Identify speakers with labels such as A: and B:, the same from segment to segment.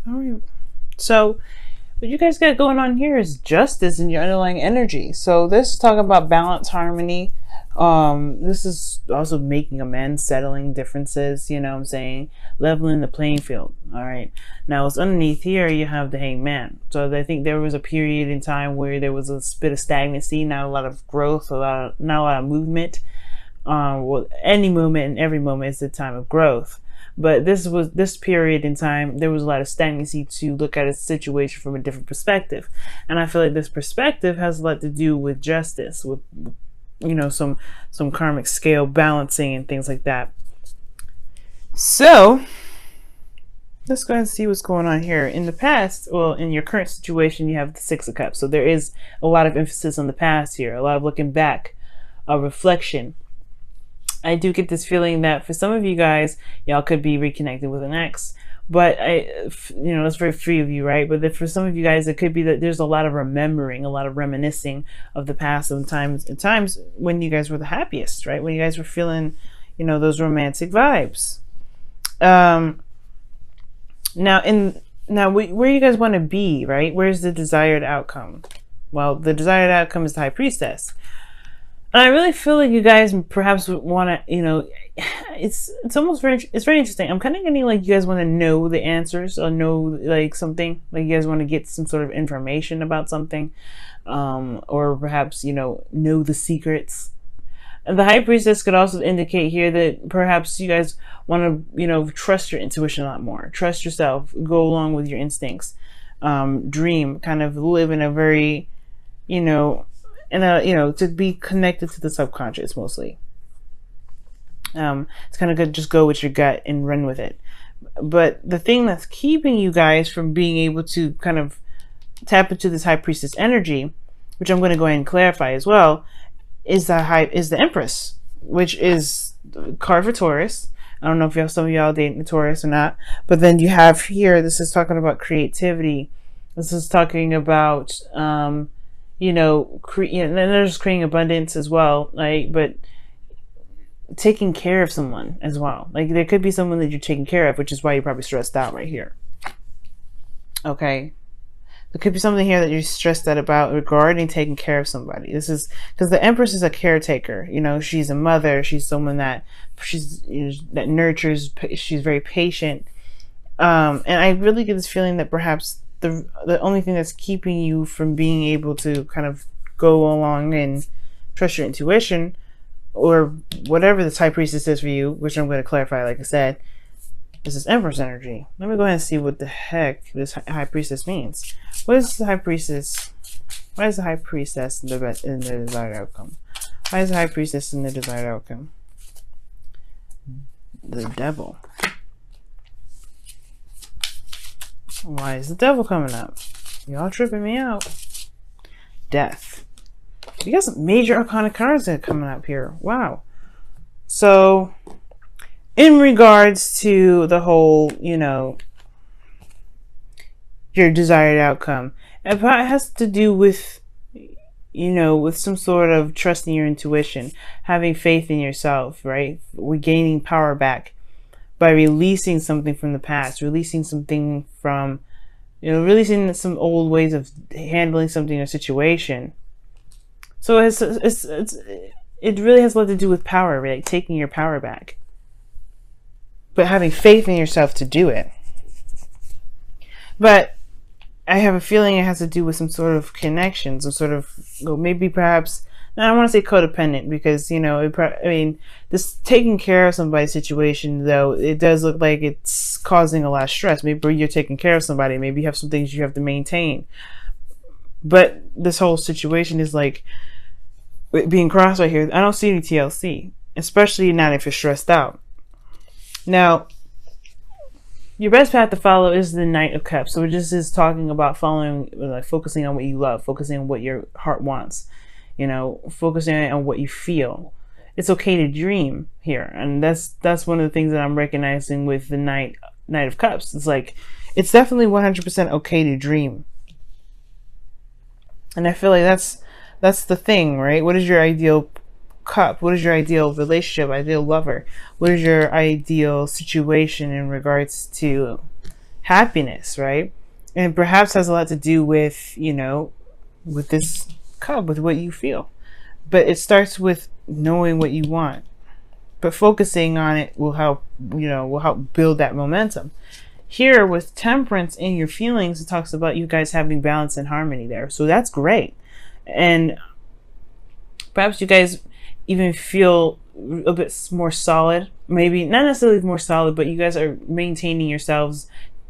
A: All right. So what you guys got going on here is justice in your underlying energy. So this is talking about balance, harmony. This is also making amends, settling differences, you know what I'm saying? Leveling the playing field. All right. Now what's underneath here, you have the hangman. So I think there was a period in time where there was a bit of stagnancy, not a lot of growth, not a lot of movement. Well, any moment and every moment is the time of growth. But this period in time, there was a lot of stagnancy to look at a situation from a different perspective. And I feel like this perspective has a lot to do with justice, with, you know, some karmic scale balancing and things like that. So let's go ahead and see what's going on here. In the past, well, in your current situation, you have the Six of Cups. So there is a lot of emphasis on the past here, a lot of looking back, a reflection. I do get this feeling that for some of you guys, y'all could be reconnected with an ex. But that's very free of you, right? But for some of you guys, it could be that there's a lot of remembering, a lot of reminiscing of the past and times when you guys were the happiest, right? When you guys were feeling, those romantic vibes. Now where you guys want to be, right? Where's the desired outcome? Well, the desired outcome is the High Priestess. And I really feel like you guys perhaps want to, it's very interesting. I'm kind of getting like you guys want to know the answers or know like something, like you guys want to get some sort of information about something, or perhaps, know the secrets. And the High Priestess could also indicate here that perhaps you guys want to, trust your intuition a lot more, trust yourself, go along with your instincts, dream, kind of live in a very, to be connected to the subconscious mostly. It's kind of good, just go with your gut and run with it. But the thing that's keeping you guys from being able to kind of tap into this High Priestess energy, which I'm going to go ahead and clarify as well, is the Empress, which is card for Taurus. I don't know if some of y'all dating Taurus or not, but then you have here, this is talking about creativity. This is talking about and there's creating abundance as well, right? But taking care of someone as well. Like there could be someone that you're taking care of, which is why you're probably stressed out right here. Okay. There could be something here that you're stressed out about regarding taking care of somebody. This is because the Empress is a caretaker. She's a mother. She's someone that that nurtures. She's very patient. And I really get this feeling that perhaps the only thing that's keeping you from being able to kind of go along and trust your intuition or whatever the High Priestess is for you, which I'm going to clarify, like I said, is this Empress energy. Let me go ahead and see what the heck this High Priestess means. What is the High Priestess? Why is the High Priestess in the desired outcome? Why is the High Priestess in the desired outcome? The Devil. Why is the Devil coming up? Y'all tripping me out. Death. You got some major arcana cards that are coming up here. Wow. So, in regards to the whole, your desired outcome, it has to do with, with some sort of trusting your intuition, having faith in yourself, right? Regaining power back by releasing something from the past, releasing something from, releasing some old ways of handling something or situation. So it really has a lot to do with power, right? Taking your power back, but having faith in yourself to do it. But I have a feeling it has to do with some sort of connection, some sort of, maybe perhaps, I don't want to say codependent because, this taking care of somebody's situation, though, it does look like it's causing a lot of stress. Maybe you're taking care of somebody. Maybe you have some things you have to maintain. But this whole situation is like being crossed right here. I don't see any TLC, especially not if you're stressed out. Now, your best path to follow is the Knight of Cups. So it just is talking about following, like focusing on what you love, focusing on what your heart wants, focusing on what you feel. It's okay to dream here. And that's one of the things that I'm recognizing with the Knight of Cups. It's like, it's definitely 100% okay to dream. And I feel like that's the thing, right? What is your ideal cup? What is your ideal relationship, ideal lover? What is your ideal situation in regards to, happiness, right? And perhaps has a lot to do with, you know, with this cup, with what you feel. But it starts with knowing what you want. But focusing on it will help, you know, will help build that momentum. Here with temperance in your feelings, it talks about you guys having balance and harmony there. So that's great. And perhaps you guys even feel a bit more solid. Maybe not necessarily more solid, but you guys are maintaining yourselves,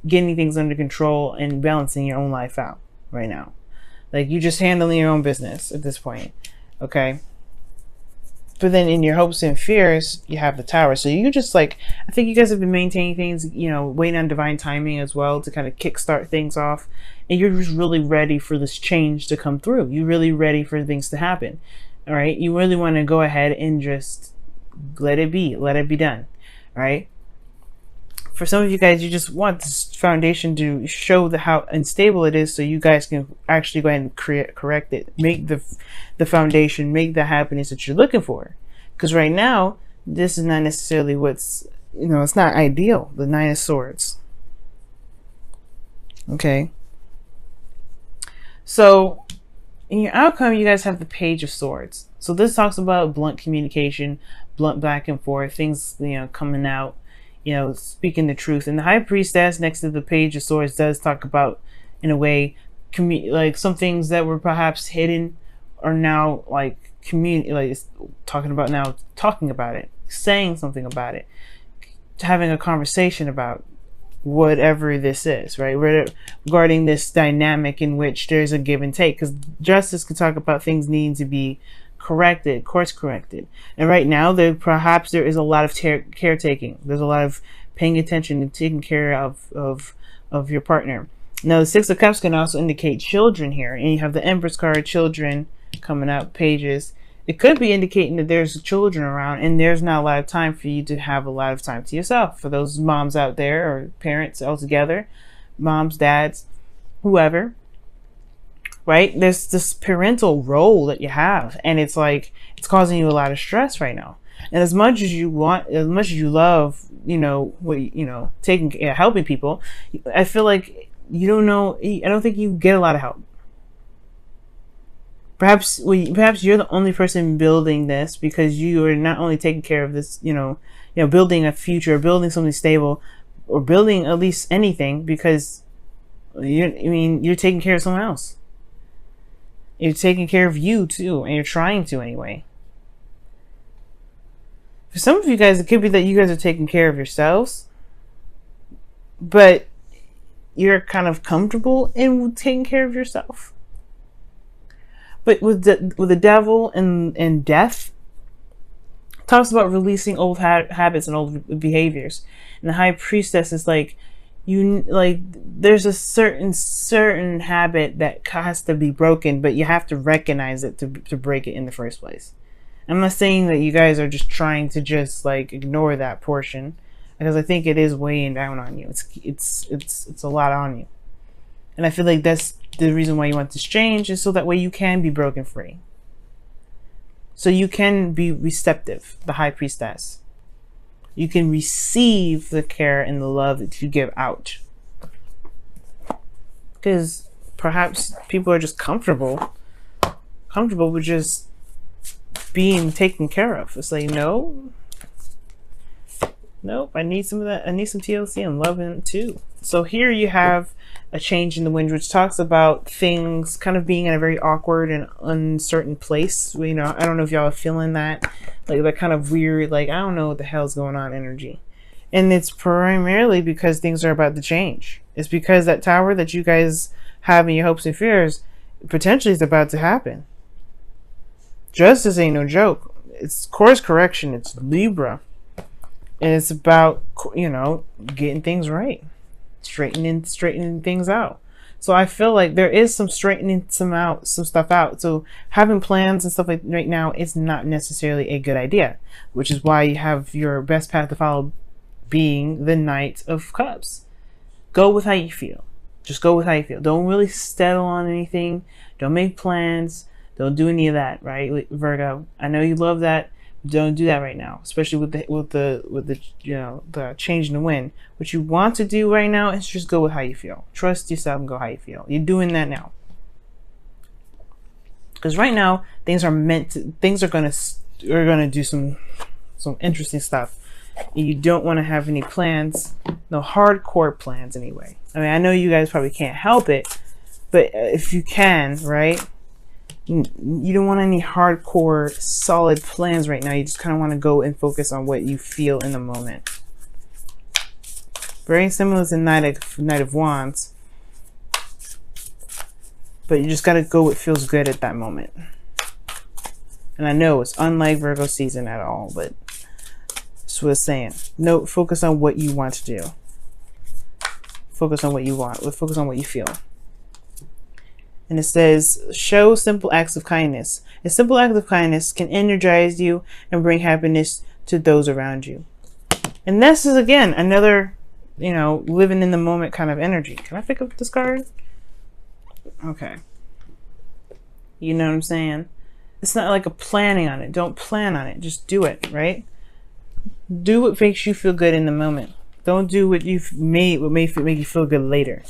A: getting things under control and balancing your own life out right now. Like you're just handling your own business at this point. Okay. But then in your hopes and fears, you have the Tower. So you just like, I think you guys have been maintaining things, you know, waiting on divine timing as well to kind of kickstart things off. And you're just really ready for this change to come through. You're really ready for things to happen. All right. You really want to go ahead and just let it be done. All right. For some of you guys, you just want this foundation to show how unstable it is so you guys can actually go ahead and correct it. Make the foundation, make the happiness that you're looking for. Because right now, this is not necessarily what's, you know, it's not ideal. The Nine of Swords. Okay. So, in your outcome, you guys have the Page of Swords. So this talks about blunt communication, blunt back and forth, things, you know, coming out, you know, speaking the truth. And the High Priestess next to the Page of Swords does talk about, in a way, like some things that were perhaps hidden are now like talking about it, saying something about it, having a conversation about whatever this is, right? Regarding this dynamic in which there's a give and take, because justice can talk about things needing to be corrected, course corrected. And right now there is a lot of caretaking. There's a lot of paying attention and taking care of your partner. Now the Six of Cups can also indicate children here, and you have the Empress card, children coming out, pages. It could be indicating that there's children around and there's not a lot of time for you to have a lot of time to yourself. For those moms out there or parents altogether, moms, dads, whoever, right? There's this parental role that you have, and it's like it's causing you a lot of stress right now. And as much as you want, as much as you love, you know, taking, helping people, I feel like I don't think you get a lot of help. Perhaps you're the only person building this because you are not only taking care of this, building a future, building something stable, or building at least anything because you're taking care of someone else. You're taking care of you too, and you're trying to anyway. For some of you guys, it could be that you guys are taking care of yourselves, but you're kind of comfortable in taking care of yourself. But with the devil and death, talks about releasing old habits and old behaviors. And the High Priestess is like, there's a certain habit that has to be broken, but you have to recognize it to break it in the first place. I'm not saying that you guys are just trying to just like ignore that portion, because I think it is weighing down on you. It's a lot on you. And I feel like that's the reason why you want this change, is so that way you can be broken free. So you can be receptive, the High Priestess. You can receive the care and the love that you give out. Because perhaps people are just comfortable with just being taken care of. It's like, nope, I need some of that. I need some TLC and loving too. So here you have a change in the wind, which talks about things kind of being in a very awkward and uncertain place. I don't know if y'all are feeling that, like that kind of weird, like, I don't know what the hell's going on energy. And it's primarily because things are about to change. It's because that Tower that you guys have in your hopes and fears potentially is about to happen. Justice ain't no joke. It's course correction. It's Libra. And it's about, getting things right. Straightening things out. So I feel like there is some straightening some stuff out. So having plans and stuff like right now is not necessarily a good idea, which is why you have your best path to follow being the Knight of Cups. Go with how you feel. Just go with how you feel. Don't really settle on anything. Don't make plans. Don't do any of that, right, Virgo? I know you love that, Don't do that right now, especially with the the change in the wind. What you want to do right now is just go with how you feel. Trust yourself and go how you feel. You're doing that now. Because right now things are gonna do some interesting stuff. You don't want to have any plans, no hardcore plans anyway. I mean, I know you guys probably can't help it, but if you can, right? You don't want any hardcore solid plans right now. You just kind of want to go and focus on what you feel in the moment. Very similar to Knight of Wands, but you just got to go what feels good at that moment. And I know it's unlike Virgo season at all, but that's what it's saying. No, focus on what you want to do. Focus on what you want. Focus on what you feel. And it says, show simple acts of kindness. A simple act of kindness can energize you and bring happiness to those around you. And this is, again, another, living in the moment kind of energy. Can I pick up this card? Okay. You know what I'm saying? It's not like a planning on it. Don't plan on it. Just do it, right? Do what makes you feel good in the moment. Don't do what may make you feel good later,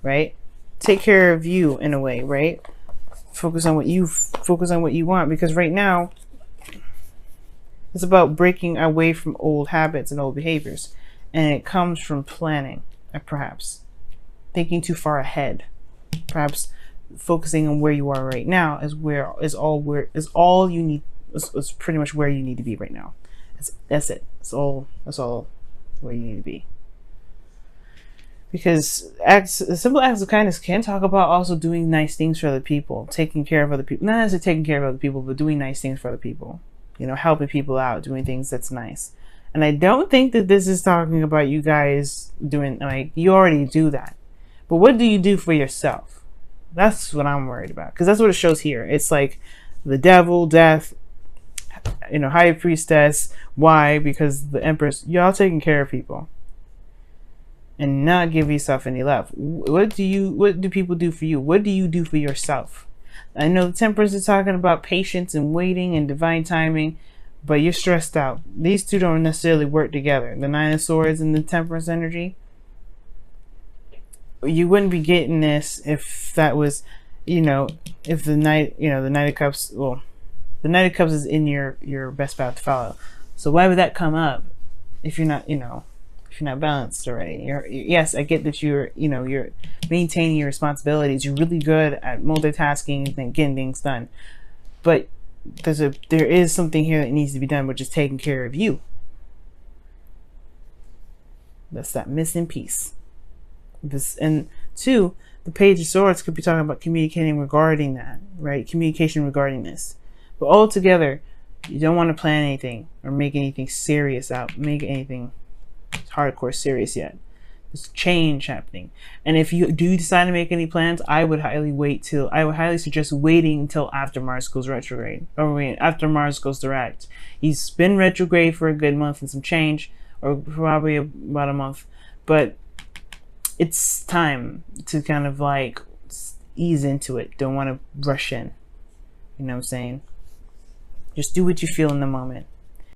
A: right? Take care of you in a way, right? Focus on what you want, because right now it's about breaking away from old habits and old behaviors, and it comes from planning, perhaps thinking too far ahead, perhaps focusing on where you are right now is all you need. Is pretty much where you need to be right now. That's it. That's all where you need to be. Because simple acts of kindness can talk about also doing nice things for other people, taking care of other people. Not necessarily taking care of other people, but doing nice things for other people. Helping people out, doing things that's nice. And I don't think that this is talking about you guys doing, you already do that. But what do you do for yourself? That's what I'm worried about. Because that's what it shows here. It's like the devil, death, high priestess. Why? Because the empress, y'all taking care of people. And not give yourself any love. What do people do for you? What do you do for yourself? I know the Temperance is talking about patience and waiting and divine timing, but you're stressed out. These two don't necessarily work together. The Nine of Swords and the Temperance energy. You wouldn't be getting this if that was, if the Knight, the Knight of Cups. Well, the Knight of Cups is in your best path to follow. So why would that come up if you're not, if you're not balanced already? Yes, I get that you're maintaining your responsibilities. You're really good at multitasking and getting things done. But there is something here that needs to be done, which is taking care of you. That's that missing piece. And two, the Page of Swords could be talking about communicating regarding that, right? Communication regarding this. But altogether, you don't want to plan anything or make anything serious make anything hardcore serious yet. There's change happening. And if you do decide to make any plans, I would highly suggest waiting until after Mars goes retrograde. After Mars goes direct. He's been retrograde for a good month and some change, or probably about a month. But it's time to kind of ease into it. Don't want to rush in. You know what I'm saying? Just do what you feel in the moment.